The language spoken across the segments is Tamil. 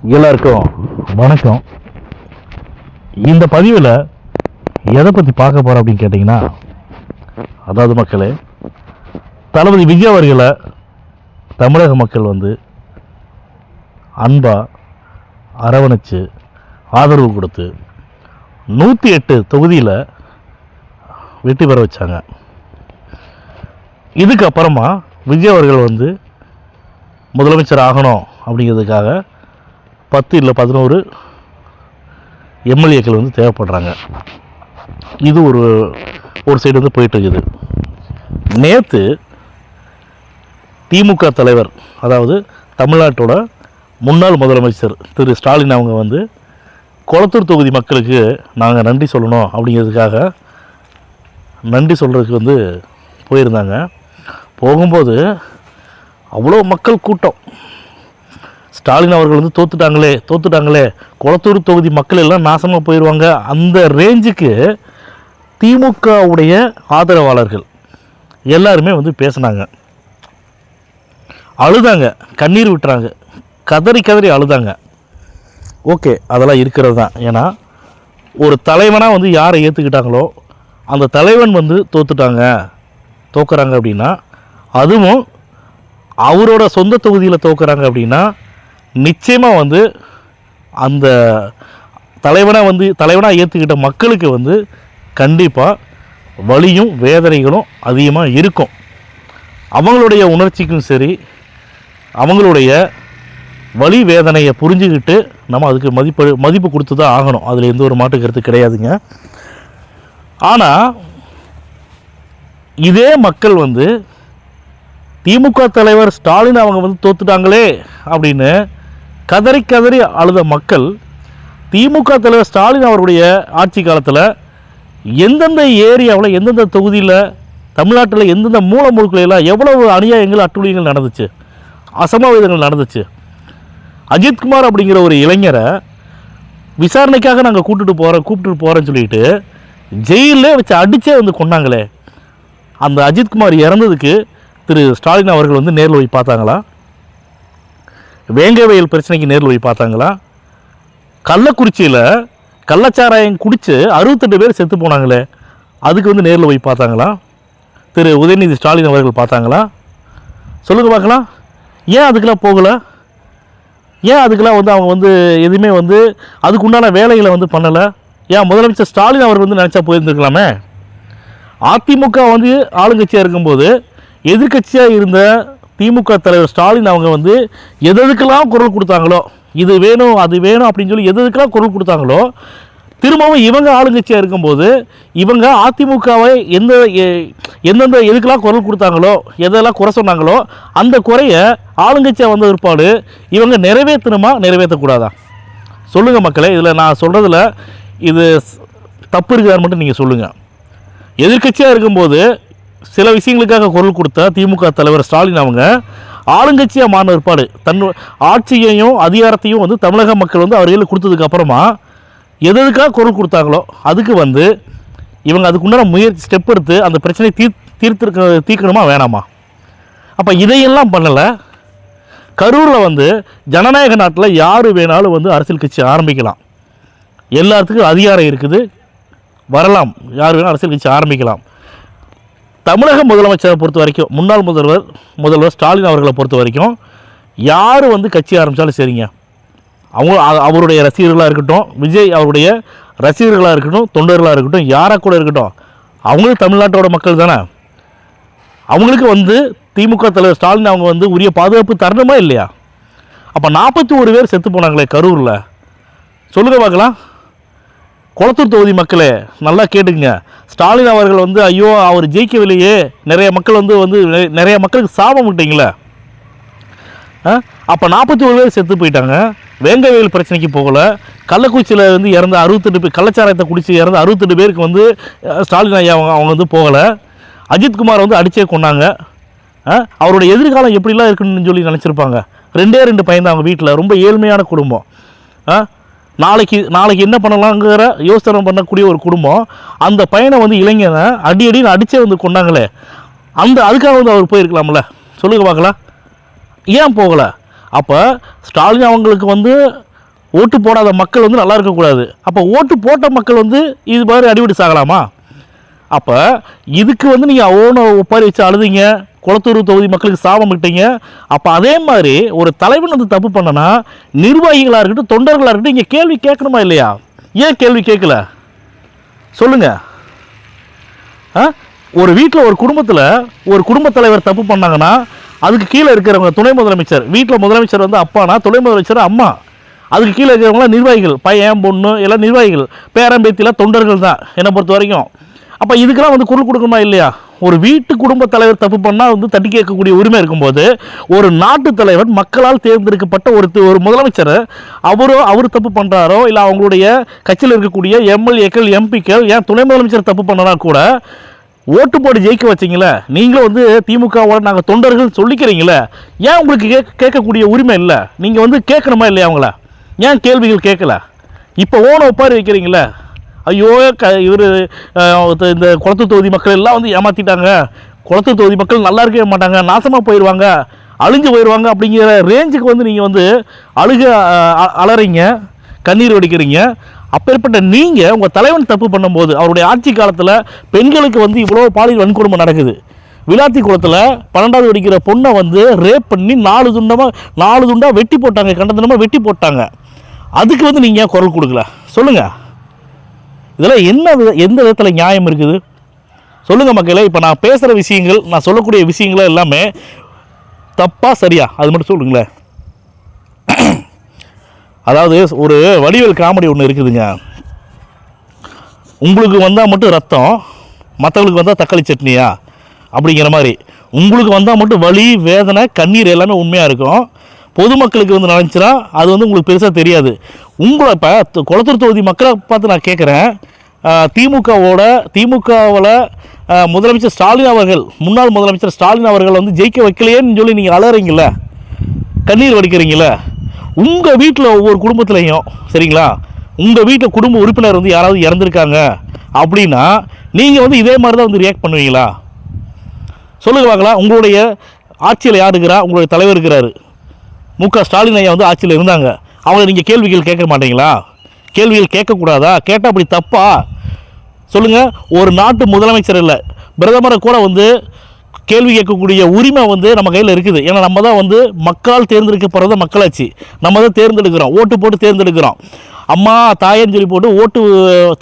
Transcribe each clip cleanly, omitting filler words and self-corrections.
எல்லாருக்கும் வணக்கம். இந்த பதிவில் எதை பற்றி பார்க்க போகிறோம் அப்படின்னு கேட்டிங்கன்னா, அதாவது மக்களே, தளபதி விஜய் அவர்களை தமிழக மக்கள் அன்பாக அரவணைச்சு ஆதரவு கொடுத்து 108 தொகுதியில் வெற்றி பெற வச்சாங்க. இதுக்கப்புறமா விஜய் அவர்கள் முதலமைச்சர் ஆகணும் அப்படிங்கிறதுக்காக 10 இல்லை 11 எம்எல்ஏக்கள் தேவைப்படுறாங்க. இது ஒரு சைடு போயிட்டுருக்குது. நேற்று திமுக தலைவர், அதாவது தமிழ்நாட்டோட முன்னாள் முதலமைச்சர் திரு ஸ்டாலின் அவங்க கொளத்தூர் தொகுதி மக்களுக்கு நாங்கள் நன்றி சொல்லணும் அப்படிங்கிறதுக்காக நன்றி சொல்கிறதுக்கு போயிருந்தாங்க. போகும்போது அவ்வளோ மக்கள் கூட்டம். ஸ்டாலின் அவர்கள் தோத்துட்டாங்களே, கொளத்தூர் தொகுதி மக்கள் எல்லாம் நாசமாக போயிடுவாங்க, அந்த ரேஞ்சுக்கு திமுகவுடைய ஆதரவாளர்கள் எல்லாருமே பேசினாங்க, அழுதாங்க, கண்ணீர் விட்டுறாங்க, கதறி அழுதாங்க. ஓகே, அதெல்லாம் இருக்கிறது தான். ஏன்னா ஒரு தலைவனாக யாரை ஏற்றுக்கிட்டாங்களோ அந்த தலைவன் தோக்குறாங்க அப்படின்னா, அதுவும் அவரோட சொந்த தொகுதியில் தோக்குறாங்க அப்படின்னா, நிச்சயமாக அந்த தலைவனாக ஏற்றுக்கிட்ட மக்களுக்கு கண்டிப்பாக வலியும் வேதனைகளும் அதிகமாக இருக்கும். அவங்களுடைய உணர்ச்சிக்கும் சரி, அவங்களுடைய வலி வேதனையை புரிஞ்சுக்கிட்டு நம்ம அதுக்கு மதிப்பு கொடுத்து தான் ஆகணும். அதில் எந்த ஒரு மாற்று கருத்து கிடையாதுங்க. ஆனால் இதே மக்கள் திமுக தலைவர் ஸ்டாலின் அவங்க தோத்துட்டாங்களே அப்படின்னு கதறி அழுத மக்கள், திமுக தலைவர் ஸ்டாலின் அவருடைய ஆட்சி காலத்தில் எந்தெந்த ஏரியாவில், எந்தெந்த தொகுதியில், தமிழ்நாட்டில் எந்தெந்த மூலமுழுக்களையெல்லாம் எவ்வளவு அநியாயங்கள் அட்டுழியங்கள் நடந்துச்சு, அசம்பாவிதங்கள் நடந்துச்சு. அஜித்குமார் அப்படிங்கிற ஒரு இளைஞரை விசாரணைக்காக நாங்கள் கூப்பிட்டு போகிறேன்னு சொல்லிட்டு ஜெயிலே வச்சு அடித்தே கொண்டாங்களே. அந்த அஜித்குமார் இறந்ததுக்கு திரு ஸ்டாலின் அவர்கள் நேரில் போய் பார்த்தாங்களா? வேங்கை வயல் பிரச்சனைக்கு நேரில் போய் பார்த்தாங்களா? கள்ளக்குறிச்சியில் கள்ளச்சாராயம் குடித்து 68 பேர் செத்து போனாங்களே, அதுக்கு நேரில் போய் பார்த்தாங்களா? திரு உதயநிதி ஸ்டாலின் அவர்கள் பார்த்தாங்களா? சொல்லுங்கள் பார்க்கலாம். ஏன் அதுக்கெல்லாம் போகலை? ஏன் அதுக்கெல்லாம் அவங்க எதுவுமே அதுக்குண்டான வேலைகளை பண்ணலை? ஏன் முதலமைச்சர் ஸ்டாலின் அவர் நினச்சா போயிருந்துருக்கலாமே? அதிமுக ஆளுங்கட்சியாக இருக்கும்போது எதிர்கட்சியாக இருந்த திமுக தலைவர் ஸ்டாலின் அவங்க எதுக்கெல்லாம் குரல் கொடுத்தாங்களோ, இது வேணும் அது வேணும் அப்படின்னு சொல்லி எதுக்கெல்லாம் குரல் கொடுத்தாங்களோ, திரும்பவும் இவங்க ஆளுங்கட்சியாக இருக்கும்போது இவங்க அதிமுகவை எந்தெந்த எதுக்கெல்லாம் குரல் கொடுத்தாங்களோ, எதெல்லாம் குறை சொன்னாங்களோ, அந்த குறையை ஆளுங்கட்சியாக வந்த ஏற்பாடு இவங்க நிறைவேற்றக்கூடாதா? சொல்லுங்கள் மக்களே. இதில் நான் சொல்கிறதுல இது தப்பு இருக்குதான்னு மட்டும் நீங்கள் சொல்லுங்கள். எதிர்கட்சியாக இருக்கும்போது சில விஷயங்களுக்காக குரல் கொடுத்த திமுக தலைவர் ஸ்டாலின் அவங்க ஆளுங்கட்சியாக மாறின ஏற்பாடு தன் ஆட்சியையும் அதிகாரத்தையும் தமிழக மக்கள் அவர்களுக்கு கொடுத்ததுக்கு அப்புறமா எதுக்காக குரல் கொடுத்தாங்களோ அதுக்கு இவங்க அதுக்குண்டான முயற்சி ஸ்டெப் எடுத்து அந்த பிரச்சனையை தீர்க்கணுமா வேணாமா? அப்போ இதையெல்லாம் பண்ணலை. கரூரில் ஜனநாயக நாட்டில் யார் வேணாலும் அரசியல் கட்சி ஆரம்பிக்கலாம், எல்லாத்துக்கும் அதிகாரம் இருக்குது, வரலாம், யார் வேணாலும் அரசியல் கட்சி ஆரம்பிக்கலாம். தமிழக முதலமைச்சரை பொறுத்த வரைக்கும், முன்னாள் முதல்வர் ஸ்டாலின் அவர்களை பொறுத்த வரைக்கும் யார் கட்சி ஆரம்பித்தாலும் சரிங்க, அவருடைய ரசிகர்களாக இருக்கட்டும், விஜய் அவருடைய ரசிகர்களாக இருக்கட்டும், தொண்டர்களாக இருக்கட்டும், யாராக கூட இருக்கட்டும், அவங்களும் தமிழ்நாட்டோட மக்கள் தானே. அவங்களுக்கு திமுக தலைவர் ஸ்டாலின் அவங்க உரிய பாதுகாப்பு தரணுமா இல்லையா? அப்போ 41 பேர் செத்து போனாங்களே கரூரில், சொல்லுங்கள் பார்க்கலாம். கொளத்தூர் தொகுதி மக்களே நல்லா கேட்டுங்க. ஸ்டாலின் அவர்கள் ஐயோ அவர் ஜெயிக்கவில்லையே, நிறைய மக்கள் நிறைய மக்களுக்கு சாபம் விட்டீங்களே. அப்போ 41 பேர் செத்து போயிட்டாங்க. வேங்கை வயல் பிரச்சனைக்கு போகலை, கள்ளக்குறிச்சியில் இறந்த 68 பேர், கள்ளச்சாராயத்தை குடித்து இறந்த 68 பேருக்கு ஸ்டாலின் ஐயா அவங்க போகலை. அஜித்குமார் அடிச்சே கொண்டாங்க. அவருடைய எதிர்காலம் எப்படிலாம் இருக்குன்னு சொல்லி நினச்சிருப்பாங்க. 2 பையன் தான் அவங்க வீட்டில், ரொம்ப ஏழ்மையான குடும்பம். நாளைக்கு என்ன பண்ணலாங்கிற யோசனை பண்ணக்கூடிய ஒரு குடும்பம். அந்த பையனை இளைஞனை அடின்னு அடித்தே கொண்டாங்களே, அதுக்காக அவர் போயிருக்கலாம்ல? சொல்லுங்கள் பார்க்கலாம். ஏன் போகலை? அப்போ ஸ்டாலின் அவங்களுக்கு ஓட்டு போடாத மக்கள் வந்து நல்லா இருக்கக்கூடாது. அப்போ ஓட்டு போட்ட மக்கள் வந்து இது மாதிரி அடிபட்டு சாகலாமா? அப்போ இதுக்கு வந்து நீங்கள் ஓன ஒப்பாரி வச்சு அழுதிங்க, குளத்தூர் தொகுதி மக்களுக்கு சாபம் விட்டீங்க. அப்போ அதே மாதிரி ஒரு தலைவன் வந்து தப்பு பண்ணனா நிர்வாகிகளாக இருக்கட்டும், தொண்டர்களாக இருக்கட்டும், இங்கே கேள்வி கேட்கணுமா இல்லையா? ஏன் கேள்வி கேட்கல சொல்லுங்கள். ஒரு வீட்டில் ஒரு குடும்பத்தில் ஒரு குடும்பத் தலைவர் தப்பு பண்ணாங்கன்னா அதுக்கு கீழே இருக்கிறவங்க துணை முதலமைச்சர், வீட்டில் முதலமைச்சர் வந்து அப்பானா துணை முதலமைச்சர் அம்மா, அதுக்கு கீழே இருக்கிறவங்களாம் நிர்வாகிகள், பையன் பொண்ணு எல்லாம் நிர்வாகிகள், பேரம்பேத்திலாம் தொண்டர்கள் தான் என்னை பொறுத்த வரைக்கும். அப்போ இதுக்கெல்லாம் வந்து குரல் கொடுக்கணுமா இல்லையா? ஒரு வீட்டு குடும்ப தலைவர் தப்பு பண்ணால் வந்து தட்டி கேட்கக்கூடிய உரிமை இருக்கும்போது ஒரு நாட்டு தலைவர் மக்களால் தேர்ந்தெடுக்கப்பட்ட ஒரு முதலமைச்சர் அவர் தப்பு பண்ணுறாரோ இல்லை அவங்களுடைய கட்சியில் இருக்கக்கூடிய எம்எல்ஏக்கள் எம்பிக்கள் ஏன் துணை முதலமைச்சர் தப்பு பண்ணனா கூட ஓட்டு போட்டு ஜெயிக்க வச்சிங்களே, நீங்களும் வந்து திமுகவோட நாங்கள் தொண்டர்கள் சொல்லிக்கிறீங்களே, ஏன் உங்களுக்கு கேட்கக்கூடிய உரிமை இல்லை? நீங்கள் வந்து கேட்கணுமா இல்லையா அவங்கள? ஏன் கேள்விகள் கேட்கல? இப்போ ஓன ஒப்பாரி வைக்கிறீங்களே, ஐயோ இவர் இந்த குளத்தூர் தொகுதி மக்கள் எல்லாம் வந்து ஏமாற்றிட்டாங்க, குளத்தூர் தொகுதி மக்கள் நல்லா இருக்கவே மாட்டாங்க, நாசமாக போயிடுவாங்க, அழிஞ்சு போயிடுவாங்க அப்படிங்கிற ரேஞ்சுக்கு வந்து நீங்கள் வந்து அலறீங்க, கண்ணீர் வடிக்கிறீங்க. அப்பேற்பட்ட நீங்கள் உங்கள் தலைவன் தப்பு பண்ணும்போது அவருடைய ஆட்சி காலத்தில் பெண்களுக்கு வந்து இவ்வளோ பாலியல் வன்கொடுமை நடக்குது. விளாத்தி குளத்தில் 12வது படிக்கிற பொண்ணை வந்து ரேப் பண்ணி 4 துண்டாக வெட்டி போட்டாங்க, கண்டனமாக வெட்டி போட்டாங்க. அதுக்கு வந்து நீங்கள் குரல் கொடுக்கல சொல்லுங்கள். இதெல்லாம் எந்த விதத்தில் நியாயம் இருக்குது சொல்லுங்கள் மக்களே. இப்போ நான் பேசுகிற விஷயங்கள், நான் சொல்லக்கூடிய விஷயங்கள் எல்லாமே தப்பா சரியா அது மட்டும் சொல்லுங்களேன். அதாவது ஒரு வடிவேல் காமெடி ஒன்று இருக்குதுங்க. உங்களுக்கு வந்தால் மட்டும் ரத்தம், மற்றவங்களுக்கு வந்தால் தக்காளி சட்னியா அப்படிங்கிற மாதிரி. உங்களுக்கு வந்தால் மட்டும் வலி, வேதனை, கண்ணீர் எல்லாமே உண்மையாக இருக்கும். பொதுமக்களுக்கு வந்து நினச்சினா அது வந்து உங்களுக்கு பெருசாக தெரியாது. உங்களை இப்போ குளத்தூர் தொகுதி மக்களை பார்த்து நான் கேட்குறேன், திமுகவில் முதலமைச்சர் ஸ்டாலின் அவர்கள், முன்னாள் முதலமைச்சர் ஸ்டாலின் அவர்கள் வந்து ஜெயிக்க வைக்கலையேன்னு சொல்லி நீங்கள் அலறீங்கள, கண்ணீர் வடிக்கிறீங்கள. உங்கள் வீட்டில் ஒவ்வொரு குடும்பத்துலேயும் சரிங்களா, உங்கள் வீட்டில் குடும்ப உறுப்பினர் வந்து யாராவது இறந்துருக்காங்க அப்படின்னா நீங்கள் வந்து இதே மாதிரி தான் வந்து ரியாக்ட் பண்ணுவீங்களா? சொல்லுங்க பார்க்கலாம். உங்களுடைய ஆட்சியில் யார் இருக்கிறா? உங்களுடைய தலைவர் இருக்கிறாரு, மு.க. ஸ்டாலின் ஐயா வந்து ஆட்சியில் இருந்தாங்க. அவங்களை நீங்கள் கேள்விகள் கேட்க மாட்டீங்களா? கேள்விகள் கேட்கக்கூடாதா? கேட்டால் அப்படி தப்பா சொல்லுங்கள். ஒரு நாட்டு முதலமைச்சர் இல்லை, பிரதமரை கூட வந்து கேள்வி கேட்கக்கூடிய உரிமை வந்து நம்ம கையில் இருக்குது. ஏன்னா நம்ம தான் வந்து மக்களால் தேர்ந்தெடுக்கப்படுறத மக்களாட்சி, நம்ம தான் தேர்ந்தெடுக்கிறோம், ஓட்டு போட்டு தேர்ந்தெடுக்கிறோம். அம்மா தாயன்னு சொல்லி போட்டு ஓட்டு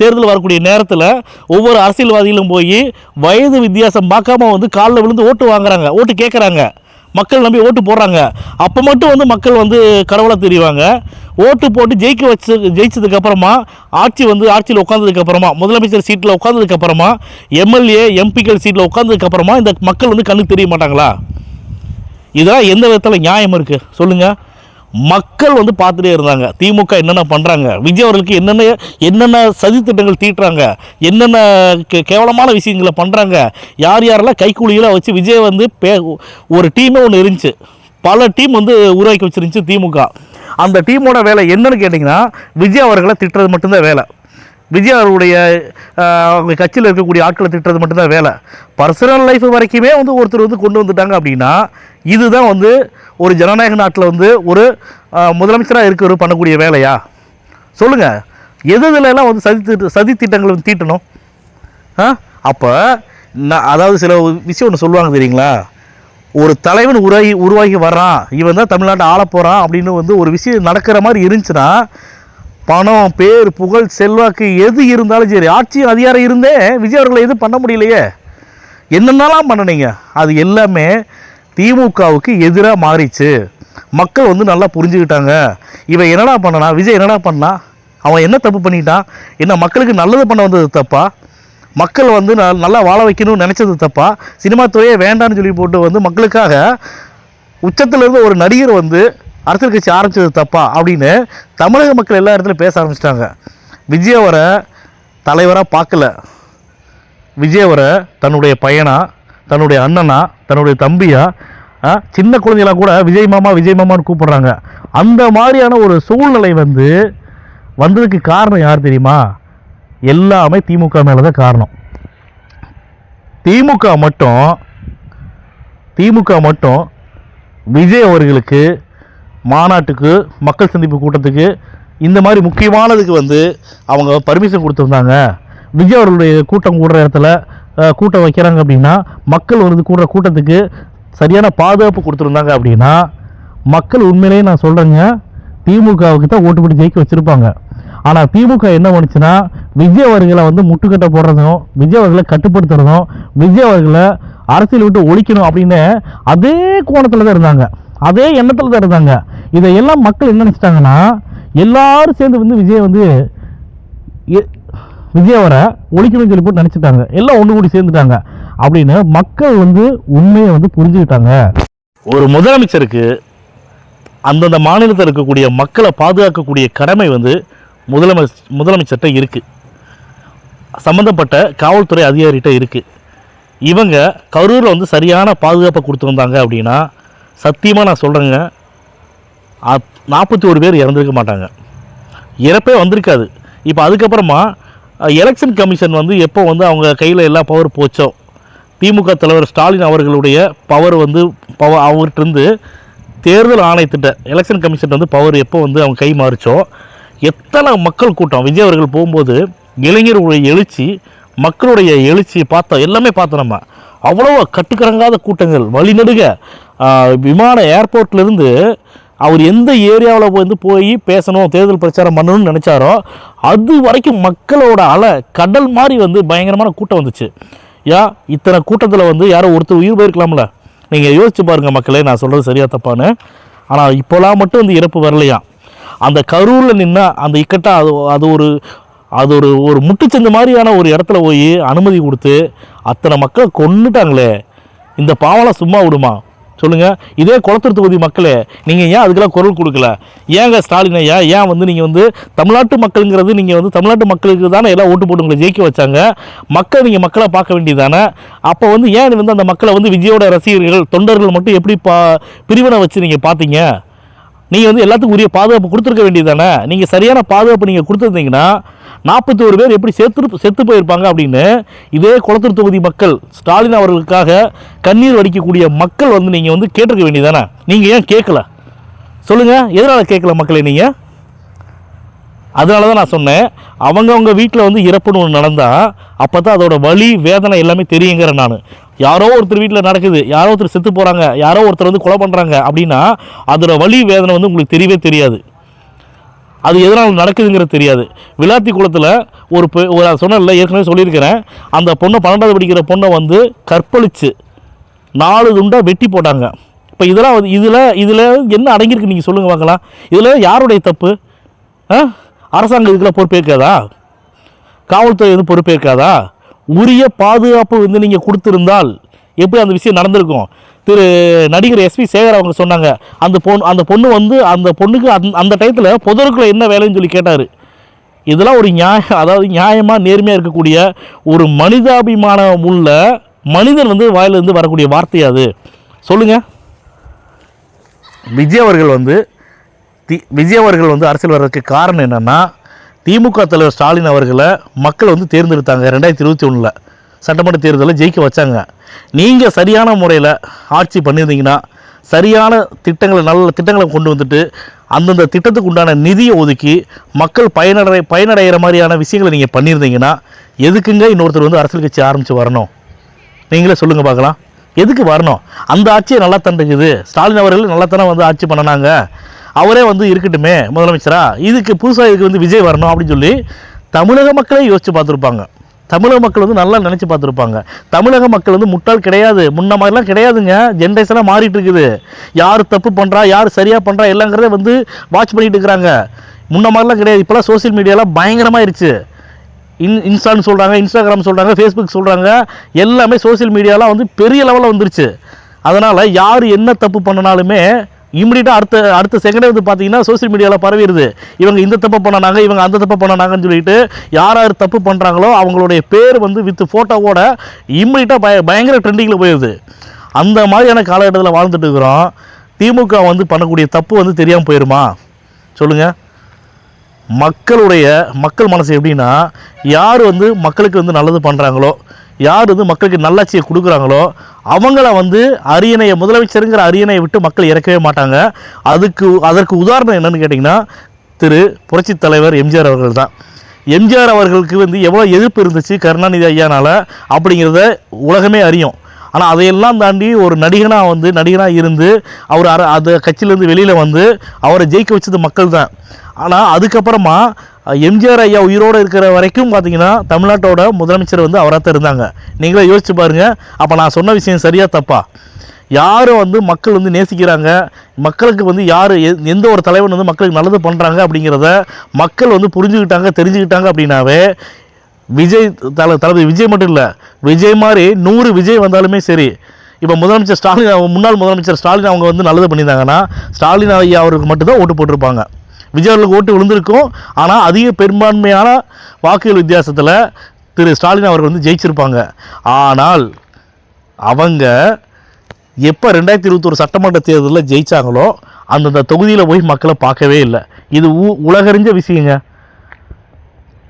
தேர்தல் வரக்கூடிய நேரத்தில் ஒவ்வொரு அரசியல்வாதிகளும் போய் வயது வித்தியாசம் பார்க்காம வந்து காலில் விழுந்து ஓட்டு வாங்குறாங்க, ஓட்டு கேட்குறாங்க, மக்கள் நம்பி ஓட்டு போடுறாங்க. அப்போ மட்டும் வந்து மக்கள் வந்து கடவுளாக தெரிவாங்க. ஓட்டு போட்டு ஜெயிச்சதுக்கப்புறமா ஆட்சியில் உட்காந்ததுக்கப்புறமா, முதலமைச்சர் சீட்டில் உட்காந்ததுக்கப்புறமா, எம்எல்ஏ எம்பிக்கள் சீட்டில் உட்காந்ததுக்கப்புறமா இந்த மக்கள் வந்து கண்ணுக்கு தெரிய மாட்டாங்களா? இதெல்லாம் எந்த விதத்தில் நியாயம் இருக்குது சொல்லுங்கள். மக்கள் வந்து பார்த்துட்டே இருந்தாங்க திமுக என்னென்ன பண்ணுறாங்க, விஜய் அவர்களுக்கு என்னென்ன சதித்திட்டங்கள் தீட்டுறாங்க, என்னென்ன கேவலமான விஷயங்களை பண்ணுறாங்க, யாரெல்லாம் கைக்கூலிகளை வச்சு விஜய் வந்து ஒரு டீமே ஒன்று இருந்துச்சு, பல டீம் வந்து உருவாக்கி வச்சுருந்துச்சு திமுக. அந்த டீமோட வேலை என்னன்னு கேட்டிங்கன்னா விஜய் அவர்களை திட்டுறது மட்டும்தான் வேலை. விஜய் அவருடைய அவங்க கட்சியில் இருக்கக்கூடிய ஆட்களை திட்டுறது மட்டும்தான் வேலை. பர்சனல் லைஃப் வரைக்குமே வந்து ஒருத்தர் வந்து கொண்டு வந்துட்டாங்க அப்படின்னா இதுதான் வந்து ஒரு ஜனநாயக நாட்டில் வந்து ஒரு முதலமைச்சராக இருக்கிறவர் பண்ணக்கூடிய வேலையா சொல்லுங்கள். எதுலாம் வந்து சதி திட்டங்களை வந்து தீட்டணும்? அப்போ அதாவது சில விஷயம் ஒன்று சொல்லுவாங்க தெரியுங்களா, ஒரு தலைவன் உருவாகி வர்றான், இவன் தான் தமிழ்நாட்டை ஆள போகிறான் அப்படின்னு வந்து ஒரு விஷயம் நடக்கிற மாதிரி இருந்துச்சுன்னா பணம், பேர், புகழ், செல்வாக்கு எது இருந்தாலும் சரி, ஆட்சி அதிகாரம் இருந்தே விஜய் அவர்களை எதுவும் பண்ண முடியலையே. என்னென்னலாம் பண்ணினீங்க அது எல்லாமே திமுகவுக்கு எதிராக மாறிச்சு. மக்கள் வந்து நல்லா புரிஞ்சுக்கிட்டாங்க. இவன் என்னடா பண்ணனா, விஜய் என்னடா பண்ணா, அவன் என்ன தப்பு பண்ணிட்டான், என்ன மக்களுக்கு நல்லது பண்ண வந்தது தப்பா, மக்கள் வந்து நல்லா வாழ வைக்கணும்னு நினச்சது தப்பா, சினிமா துறையே வேண்டான்னு சொல்லி போட்டு வந்து மக்களுக்காக உச்சத்திலிருந்து ஒரு நடிகர் வந்து அரசியல் கட்சி ஆரம்பித்தது தப்பா அப்படின்னு தமிழக மக்கள் எல்லா இடத்துலையும் பேச ஆரம்பிச்சிட்டாங்க. விஜய் அவரை தலைவராக பார்க்கல, விஜய் அவரை தன்னுடைய பையனா, தன்னுடைய அண்ணனா, தன்னுடைய தம்பியா, சின்ன குழந்தைகளாக கூட விஜய் மாமான்னு கூப்பிடுறாங்க. அந்த மாதிரியான ஒரு சூழ்நிலை வந்ததுக்கு காரணம் யார் தெரியுமா? எல்லாமே திமுக மேலே தான் காரணம். திமுக மட்டும் விஜய் அவர்களுக்கு மாநாட்டுக்கு, மக்கள் சந்திப்பு கூட்டத்துக்கு இந்த மாதிரி முக்கியமானதுக்கு வந்து அவங்க பர்மிஷன் கொடுத்துருந்தாங்க. விஜய் அவர்களுடைய கூட்டம் கூடுற இடத்துல கூட்டம் வைக்கிறாங்க அப்படின்னா, மக்கள் வந்து கூடுற கூட்டத்துக்கு சரியான பாதுகாப்பு கொடுத்துருந்தாங்க அப்படின்னா, மக்கள் உண்மையிலேயே நான் சொல்கிறேங்க, திமுகவுக்கு தான் ஓட்டு போட்டு ஜெயிக்க வச்சுருப்பாங்க. ஆனால் திமுக என்ன பண்ணுச்சுன்னா, விஜய் அவர்களை வந்து முட்டுக்கட்டை போடுறதும், விஜய் அவர்களை கட்டுப்படுத்துறதும், விஜய் அவர்களை அரசியல் விட்டு ஒழிக்கணும் அப்படின்னு அதே கோணத்தில் தான் இருந்தாங்க, அதே எண்ணத்தில் தான் இருந்தாங்க. இதையெல்லாம் மக்கள் என்ன நினச்சிட்டாங்கன்னா, எல்லாரும் சேர்ந்து வந்து விஜய் அவரை ஒழிக்கணும்னு சொல்லி போட்டு நினச்சிட்டாங்க, எல்லாம் ஒன்று கூடி சேர்ந்துட்டாங்க அப்படின்னு மக்கள் வந்து உண்மையை வந்து புரிஞ்சுக்கிட்டாங்க. ஒரு முதலமைச்சருக்கு அந்தந்த மாநிலத்தில் இருக்கக்கூடிய மக்களை பாதுகாக்கக்கூடிய கடமை வந்து முதலமைச்சர்கிட்ட இருக்குது, சம்மந்தப்பட்ட காவல்துறை அதிகாரிகிட்ட இருக்குது. இவங்க கரூரில் வந்து சரியான பாதுகாப்பை கொடுத்துருந்தாங்க அப்படின்னா, சத்தியமாக நான் சொல்கிறேங்க, 41 பேர் இறந்துருக்க மாட்டாங்க, இறப்பே வந்திருக்காது. இப்போ அதுக்கப்புறமா எலெக்ஷன் கமிஷன் வந்து எப்போ வந்து அவங்க கையில் எல்லா பவர் போச்சோ, திமுக தலைவர் ஸ்டாலின் அவர்களுடைய பவர் வந்து அவர்கிட்டருந்து தேர்தல் ஆணையத்திட்ட எலெக்ஷன் கமிஷன் வந்து பவர் எப்போ வந்து அவங்க கை மாறிச்சோ, எத்தனை மக்கள் கூட்டம் விஜய் அவர்கள் போகும்போது இளைஞர்களுடைய எழுச்சி, மக்களுடைய எழுச்சி பார்த்தோம், எல்லாமே பார்த்தோம். நம்ம அவ்வளோ கட்டுக்கறங்காத கூட்டங்கள் வழிநடுக விமான ஏர்போர்ட்லேருந்து அவர் எந்த ஏரியாவில் வந்து போய் பேசணும், தேர்தல் பிரச்சாரம் பண்ணணும்னு நினச்சாரோ அது வரைக்கும் மக்களோட அலை கடல் மாதிரி வந்து பயங்கரமான கூட்டம் வந்துச்சு. இத்தனை கூட்டத்தில் வந்து யாரோ ஒருத்தர் உயிர் போயிருக்கலாம்ல, நீங்கள் யோசிச்சு பாருங்கள் மக்களே, நான் சொல்கிறது சரியா தப்பான்னு. ஆனால் இப்போலாம் மட்டும் வந்து இறப்பு வரலையா, அந்த கரூரில் நின்னா அந்த இக்கட்டாக அது ஒரு முட்டுச்சந்து மாதிரியான ஒரு இடத்துல போய் அனுமதி கொடுத்து அத்தனை மக்களை கொன்னுட்டாங்களே, இந்த பாவலாம் சும்மா விடுமா சொல்லுங்கள்? இதே குளத்தூர் தொகுதி மக்களே, நீங்கள் ஏன் அதுக்கெல்லாம் குரல் கொடுக்கல? ஏங்க ஸ்டாலின் ஐயா, ஏன் வந்து நீங்கள் வந்து தமிழ்நாட்டு மக்களுங்கிறது, நீங்கள் வந்து தமிழ்நாட்டு மக்களுக்கு தானே எல்லாம் ஓட்டு போட்டு உங்களை ஜெயிக்க வச்சாங்க, மக்கள் நீங்கள் மக்களை பார்க்க வேண்டியதானே? அப்போ வந்து ஏன் வந்து அந்த மக்களை வந்து விஜயோட ரசிகர்கள் தொண்டர்கள் மட்டும் எப்படி பிரிவினை வச்சு நீங்கள் பார்த்தீங்க? நீங்கள் வந்து எல்லாத்துக்கும் உரிய பாதுகாப்பு கொடுத்துருக்க வேண்டியது தானே? நீங்கள் சரியான பாதுகாப்பு நீங்கள் கொடுத்துருந்தீங்கன்னா 41 பேர் எப்படி செத்து போயிருப்பாங்க அப்படின்னு இதே குளத்தூர் தொகுதி மக்கள், ஸ்டாலின் அவர்களுக்காக கண்ணீர் வடிக்கக்கூடிய மக்கள் வந்து நீங்கள் வந்து கேட்டிருக்க வேண்டியது தானே? நீங்கள் ஏன் கேட்கல சொல்லுங்கள்? எதனால் கேட்கல மக்களே நீங்கள்? அதனால தான் நான் சொன்னேன், அவங்கவுங்க வீட்டில் வந்து இறப்புன்னு ஒன்று நடந்தால் அப்போ தான் அதோட வலி வேதனை எல்லாமே தெரியுங்கிறேன் நான். யாரோ ஒருத்தர் வீட்டில் நடக்குது, யாரோ ஒருத்தர் செத்து போகிறாங்க, யாரோ ஒருத்தர் வந்து கொலை பண்ணுறாங்க அப்படின்னா அதோட வலி வேதனை வந்து உங்களுக்கு தெரியவே தெரியாது, அது எதனால் நடக்குதுங்கிறது தெரியாது. விளாத்தி குளத்தில் ஒரு சொன்னல, ஏற்கனவே சொல்லியிருக்கிறேன், அந்த பொண்ணை 12வது படிக்கிற பொண்ணை வந்து கற்பழித்து 4 துண்டாக வெட்டி போட்டாங்க. இப்போ இதெல்லாம் வந்து இதில் என்ன அடங்கியிருக்கு நீங்கள் சொல்லுங்கள் பார்க்கலாம்? இதில் யாருடைய தப்பு? அரசாங்கம் இதுக்கெல்லாம் பொறுப்பேற்காதா? காவல்துறை வந்து பொறுப்பேற்காதா? உரிய பாதுகாப்பு வந்து நீங்கள் கொடுத்துருந்தால் எப்படி அந்த விஷயம் நடந்திருக்கும்? நடிகர் எஸ்பி சேகர் அவங்க சொன்னாங்க, அந்த பொண்ணு வந்து அந்த பொண்ணுக்கு அந்த டயத்தில் பொதுக்குள்ள என்ன வேலைன்னு சொல்லி கேட்டார். இதெல்லாம் ஒரு அதாவது நியாயமாக நேர்மையாக இருக்கக்கூடிய ஒரு மனிதாபிமானம் உள்ள மனிதன் வந்து வாயிலிருந்து வரக்கூடிய வார்த்தையா அது? சொல்லுங்கள். விஜய் அவர்கள் வந்து அரசியல் வர்றதுக்கு காரணம் என்னென்னா, திமுக தலைவர் ஸ்டாலின் அவர்களை மக்கள் வந்து தேர்ந்தெடுத்தாங்க 2021 சட்டமன்ற தேர்தலில் ஜெயிக்க வச்சாங்க. நீங்கள் சரியான முறையில் ஆட்சி பண்ணியிருந்தீங்கன்னா, சரியான நல்ல திட்டங்களை கொண்டு வந்துட்டு அந்தந்த திட்டத்துக்கு உண்டான நிதியை ஒதுக்கி மக்கள் பயனடைகிற மாதிரியான விஷயங்களை நீங்கள் பண்ணியிருந்தீங்கன்னா, எதுக்குங்க இன்னொருத்தர் வந்து அரசியல் கட்சி ஆரம்பித்து வரணும்? நீங்களே சொல்லுங்கள் பார்க்கலாம். எதுக்கு வரணும்? அந்த ஆட்சியை நல்லா தண்டுக்குது, ஸ்டாலின் அவர்கள் நல்லா தானே வந்து ஆட்சி பண்ணினாங்க, அவரே வந்து இருக்கட்டுமே முதலமைச்சராக, இதுக்கு புதுசாக இதுக்கு வந்து விஜய் வரணும் அப்படின்னு சொல்லி தமிழக மக்களே யோசித்து பார்த்துருப்பாங்க. தமிழக மக்கள் வந்து நல்லா நினச்சி பார்த்துருப்பாங்க. தமிழக மக்கள் வந்து முட்டாள் கிடையாது, முன்ன மாதிரிலாம் கிடையாதுங்க. ஜென்ரேஷனாக மாறிட்டு இருக்குது. யார் தப்பு பண்ணுறா, யார் சரியாக பண்ணுறா எல்லாங்கிறத வந்து வாட்ச் பண்ணிட்டு இருக்கிறாங்க. முன்ன மாதிரிலாம் கிடையாது. இப்போலாம் சோசியல் மீடியாலாம் பயங்கரமாகிருச்சு. இன்ஸ்டான்னு சொல்கிறாங்க, இன்ஸ்டாகிராம் சொல்கிறாங்க, ஃபேஸ்புக் சொல்கிறாங்க, எல்லாமே சோசியல் மீடியாலாம் வந்து பெரிய லெவலில் வந்துருச்சு. அதனால் யார் என்ன தப்பு பண்ணினாலுமே இம்மிடியட்டாக அடுத்த செகண்டே வந்து பார்த்தீங்கன்னா சோசியல் மீடியாவில் பரவிடுது. இவங்க இந்த தப்பு பண்ணாங்க, இவங்க அந்த தப்பு பண்ணாங்கன்னு சொல்லிட்டு யார் தப்பு பண்ணுறாங்களோ அவங்களுடைய பேர் வந்து வித் ஃபோட்டோவோட இம்மிடியட்டாக பயங்கர ட்ரெண்டிங்கில் போயிடுது. அந்த மாதிரியான காலகட்டத்தில் வாழ்ந்துட்டு இருக்கிறோம். திமுக வந்து பண்ணக்கூடிய தப்பு வந்து தெரியாமல் போயிடுமா சொல்லுங்கள்? மக்கள் மனசு எப்படின்னா, யார் வந்து மக்களுக்கு வந்து நல்லது பண்ணுறாங்களோ, யார் வந்து மக்களுக்கு நல்லாட்சியை கொடுக்குறாங்களோ அவங்கள வந்து முதலமைச்சருங்கிற அரியணையை விட்டு மக்கள் இறக்கவே மாட்டாங்க. அதற்கு உதாரணம் என்னன்னு கேட்டிங்கன்னா, திரு புரட்சித் தலைவர் எம்ஜிஆர் அவர்கள் தான். எம்ஜிஆர் அவர்களுக்கு வந்து எவ்வளோ எதிர்ப்பு இருந்துச்சு கருணாநிதி ஐயானால் அப்படிங்கிறத உலகமே அறியும். ஆனால் அதையெல்லாம் தாண்டி ஒரு நடிகனாக இருந்து அவர் அந்த கட்சியிலேருந்து வெளியில் வந்து அவரை ஜெயிக்க வச்சது மக்கள் தான். ஆனால் அதுக்கப்புறமா எம்ஜிஆர் ஐயா உயிரோடு இருக்கிற வரைக்கும் பார்த்தீங்கன்னா தமிழ்நாட்டோட முதலமைச்சர் வந்து அவராக தான் இருந்தாங்க. நீங்களே யோசிச்சு பாருங்கள். அப்போ நான் சொன்ன விஷயம் சரியா தப்பா? யார் வந்து மக்கள் வந்து நேசிக்கிறாங்க, மக்களுக்கு வந்து யார் எந்த ஒரு தலைவன் வந்து மக்களுக்கு நல்லது பண்ணுறாங்க அப்படிங்கிறத மக்கள் வந்து புரிஞ்சுக்கிட்டாங்க, தெரிஞ்சுக்கிட்டாங்க அப்படின்னாவே விஜய் தளபதி விஜய் மட்டும் இல்லை, விஜய் மாதிரி 100 விஜய் வந்தாலுமே சரி. இப்போ முதலமைச்சர் ஸ்டாலின், முன்னாள் முதலமைச்சர் ஸ்டாலின் அவங்க வந்து நல்லது பண்ணியிருந்தாங்கன்னா ஸ்டாலின் ஐயா அவருக்கு மட்டும்தான் ஓட்டு போட்டிருப்பாங்க. விஜய் அவர்களுக்கு ஓட்டு விழுந்திருக்கும். ஆனால் அதிக பெரும்பான்மையான வாக்குகள் வித்தியாசத்தில் திரு ஸ்டாலின் அவர்கள் வந்து ஜெயிச்சிருப்பாங்க. ஆனால் அவங்க எப்போ 2021 சட்டமன்ற தேர்தலில் ஜெயித்தாங்களோ அந்தந்த தொகுதியில் போய் மக்களை பார்க்கவே இல்லை. இது உலகறிஞ்ச விஷயங்க.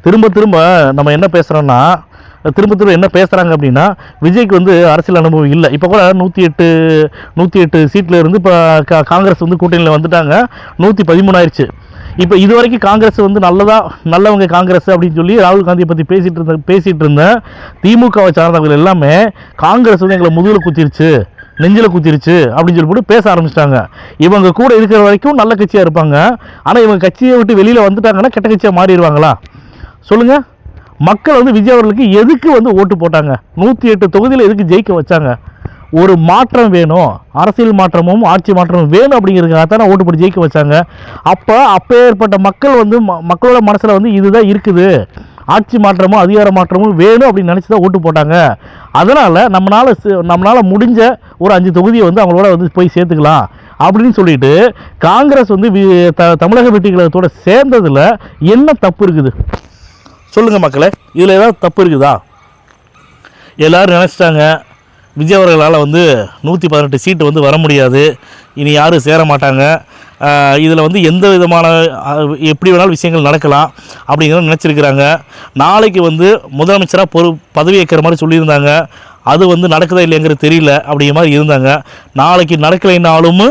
திரும்ப நம்ம என்ன பேசுகிறோன்னா, திரும்ப என்ன பேசுகிறாங்க அப்படின்னா, விஜய்க்கு வந்து அரசியல் அனுபவம் இல்லை. இப்போ கூட 108 சீட்டில் இருந்து இப்போ காங்கிரஸ் வந்து கூட்டணியில் வந்துட்டாங்க. 113 ஆயிடுச்சு. இப்போ இது வரைக்கும் காங்கிரஸ் வந்து நல்லவங்க காங்கிரஸ் அப்படின்னு சொல்லி ராகுல் காந்தியை பற்றி பேசிகிட்டு இருந்தேன். திமுகவை சார்ந்தவர்கள் எல்லாமே காங்கிரஸ் வந்து எங்களை முதுகில் குத்திருச்சு, நெஞ்சில் குத்திருச்சு அப்படின்னு சொல்லி போட்டு பேச ஆரம்பிச்சிட்டாங்க. இவங்க கூட இருக்கிற வரைக்கும் நல்ல கட்சியாக இருப்பாங்க. ஆனால் இவங்க கட்சியை விட்டு வெளியில் வந்துட்டாங்கன்னா கெட்ட கட்சியாக மாறிடுவாங்களா சொல்லுங்கள்? மக்கள் வந்து விஜய் அவர்களுக்கு எதுக்கு வந்து ஓட்டு போட்டாங்க? 108 தொகுதியில் எதுக்கு ஜெயிக்க வச்சாங்க? ஒரு மாற்றம் வேணும், அரசியல் மாற்றமும் ஆட்சி மாற்றமும் வேணும் அப்படிங்கிறதுக்காக தான் ஓட்டு போட்டு ஜெயிக்க வச்சாங்க. அப்போ ஏற்பட்ட மக்கள் வந்து மக்களோட மனசில் வந்து இதுதான் இருக்குது, ஆட்சி மாற்றமும் அதிகார மாற்றமும் வேணும் அப்படின்னு நினச்சி தான் ஓட்டு போட்டாங்க. அதனால் நம்மளால் முடிஞ்ச ஒரு 5 தொகுதியை வந்து அவங்களோட வந்து போய் சேர்த்துக்கலாம் அப்படின்னு சொல்லிட்டு காங்கிரஸ் வந்து தமிழக வெற்றி கழகத்தோடு சேர்ந்ததில் என்ன தப்பு இருக்குது சொல்லுங்கள் மக்களே? இதில் ஏதாவது தப்பு இருக்குதா? எல்லோரும் நினச்சிட்டாங்க விஜய் அவர்களால் வந்து 118 சீட்டு வந்து வர முடியாது, இனி யாரும் சேர மாட்டாங்க, இதில் வந்து எந்த விதமான எப்படி வேணாலும் விஷயங்கள் நடக்கலாம் அப்படிங்கிறத நினச்சிருக்கிறாங்க. நாளைக்கு வந்து முதலமைச்சராக பதவி ஏற்கிற மாதிரி சொல்லியிருந்தாங்க. அது வந்து நடக்குதா இல்லைங்கிறது தெரியல அப்படிங்கிற மாதிரி இருந்தாங்க. நாளைக்கு நடக்கலைன்னாலும்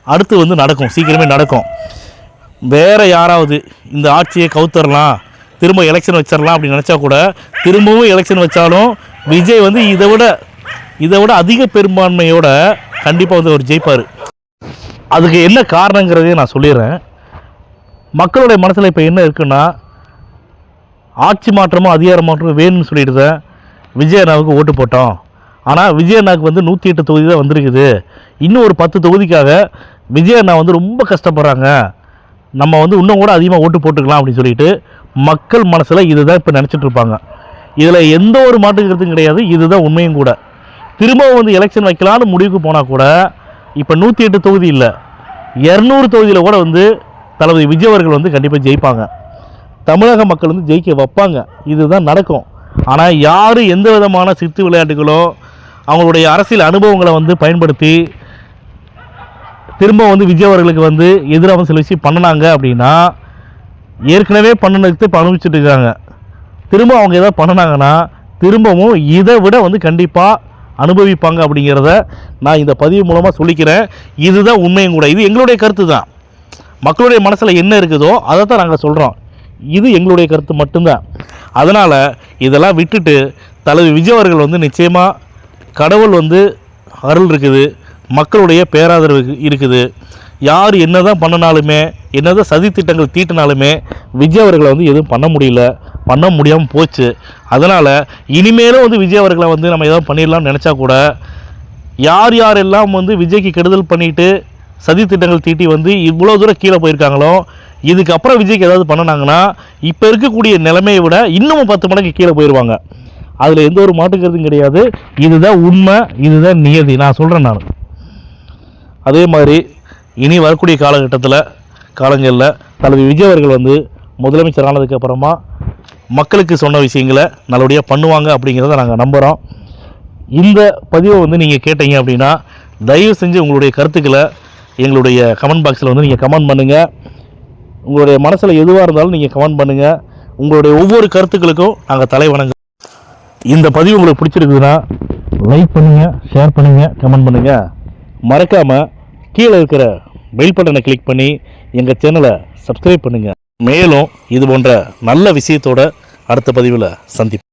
அடுத்து வந்து நடக்கும், சீக்கிரமே நடக்கும். வேறு யாராவது இந்த ஆட்சியை கவுத்தரலாம், திரும்ப எலெக்ஷன் வச்சிடலாம் அப்படின்னு நினச்சா கூட திரும்பவும் எலெக்ஷன் வச்சாலும் விஜய் வந்து இதை விட அதிக பெரும்பான்மையோட கண்டிப்பாக வந்து அவர் ஜெயிப்பார். அதுக்கு என்ன காரணங்கிறதையும் நான் சொல்லிடுறேன். மக்களுடைய மனசில் இப்போ என்ன இருக்குன்னா, ஆட்சி மாற்றமும் அதிகார மாற்றமும் வேணும்னு சொல்லிட்டு தான் விஜய் அண்ணாவுக்கு ஓட்டு போட்டோம். ஆனால் விஜய் அண்ணாவுக்கு வந்து 108 தொகுதி தான் வந்திருக்குது. இன்னும் ஒரு 10 தொகுதிக்காக விஜய் அண்ணா வந்து ரொம்ப கஷ்டப்படுறாங்க, நம்ம வந்து இன்னும் கூட அதிகமாக ஓட்டு போட்டுக்கலாம் அப்படின்னு சொல்லிட்டு மக்கள் மனசில் இதுதான் இப்போ நினச்சிட்ருப்பாங்க. இதில் எந்த ஒரு மாற்று கருத்தும் கிடையாது. இதுதான் உண்மையும் கூட. திரும்பவும் வந்து எலெக்ஷன் வைக்கலான்னு முடிவுக்கு போனால் கூட இப்போ 108 தொகுதி இல்லை, 200 தொகுதியில் கூட வந்து தளபதி விஜய் அவர்கள் வந்து கண்டிப்பாக ஜெயிப்பாங்க. தமிழக மக்கள் வந்து ஜெயிக்க வைப்பாங்க. இதுதான் நடக்கும். ஆனால் யார் எந்த விதமான சித்து விளையாட்டுகளோ அவங்களுடைய அரசியல் அனுபவங்களை வந்து பயன்படுத்தி திரும்ப வந்து விஜய் அவர்களுக்கு வந்து எதிராக சில விஷயம் பண்ணினாங்க அப்படின்னா, ஏற்கனவே பண்ணினதுக்கு இப்போ அனுபவிச்சுட்டு இருக்காங்க. திரும்ப அவங்க எதாவது பண்ணினாங்கன்னா திரும்பவும் இதை விட வந்து கண்டிப்பாக அனுபவிப்பாங்க அப்படிங்கிறத நான் இந்த பதிவு மூலமாக சொல்லிக்கிறேன். இதுதான் உண்மையும் கூட. இது எங்களுடைய கருத்து தான். மக்களுடைய மனசில் என்ன இருக்குதோ அதை தான் நாங்கள் சொல்கிறோம். இது எங்களுடைய கருத்து மட்டும்தான். அதனால் இதெல்லாம் விட்டுட்டு தளபதி விஜய் அவர்கள் வந்து நிச்சயமாக கடவுள் வந்து அருள் இருக்குது, மக்களுடைய பேராதரவு இருக்குது. யார் என்ன தான் பண்ணினாலுமே, என்ன தான் சதி திட்டங்கள் தீட்டினாலுமே விஜய் அவர்களை வந்து எதுவும் பண்ண முடியாமல் போச்சு. அதனால் இனிமேலும் வந்து விஜய் அவர்களை வந்து நம்ம எதாவது பண்ணிடலாம்னு நினச்சா கூட யாரெல்லாம் வந்து விஜய்க்கு கெடுதல் பண்ணிவிட்டு சதி திட்டங்கள் தீட்டி வந்து இவ்வளோ தூரம் கீழே போயிருக்காங்களோ, இதுக்கப்புறம் விஜய்க்கு ஏதாவது பண்ணினாங்கன்னா இப்போ இருக்கக்கூடிய நிலைமையை விட இன்னும் 10 மடங்கு கீழே போயிடுவாங்க. அதில் எந்த ஒரு மாற்றுக்கிறதும் கிடையாது. இதுதான் உண்மை, இதுதான் நியதி. நான் சொல்கிறேன். அதே மாதிரி இனி வரக்கூடிய காலங்களில் தளபதி விஜய் அவர்கள் வந்து முதலமைச்சர் ஆனதுக்கப்புறமா மக்களுக்கு சொன்ன விஷயங்களை நல்லபடியாக பண்ணுவாங்க அப்படிங்கிறத நாங்கள் நம்புகிறோம். இந்த பதிவை வந்து நீங்கள் கேட்டீங்க அப்படின்னா தயவு செஞ்சு உங்களுடைய கருத்துக்களை எங்களுடைய கமெண்ட் பாக்ஸில் வந்து நீங்கள் கமெண்ட் பண்ணுங்கள். உங்களுடைய மனசில் எதுவாக இருந்தாலும் நீங்கள் கமெண்ட் பண்ணுங்கள். உங்களுடைய ஒவ்வொரு கருத்துக்களுக்கும் நாங்கள் தலை வணங்குறோம். இந்த பதிவு உங்களுக்கு பிடிச்சிருக்குதுன்னா லைக் பண்ணுங்கள், ஷேர் பண்ணுங்கள், கமெண்ட் பண்ணுங்கள். மறக்காமல் கீழே இருக்கிற பெல் பட்டனை கிளிக் பண்ணி எங்கள் சேனலை சப்ஸ்கிரைப் பண்ணுங்கள். மேலும் இது போன்ற நல்ல விஷயத்தோட அடுத்த பதிவில் சந்திப்போம்.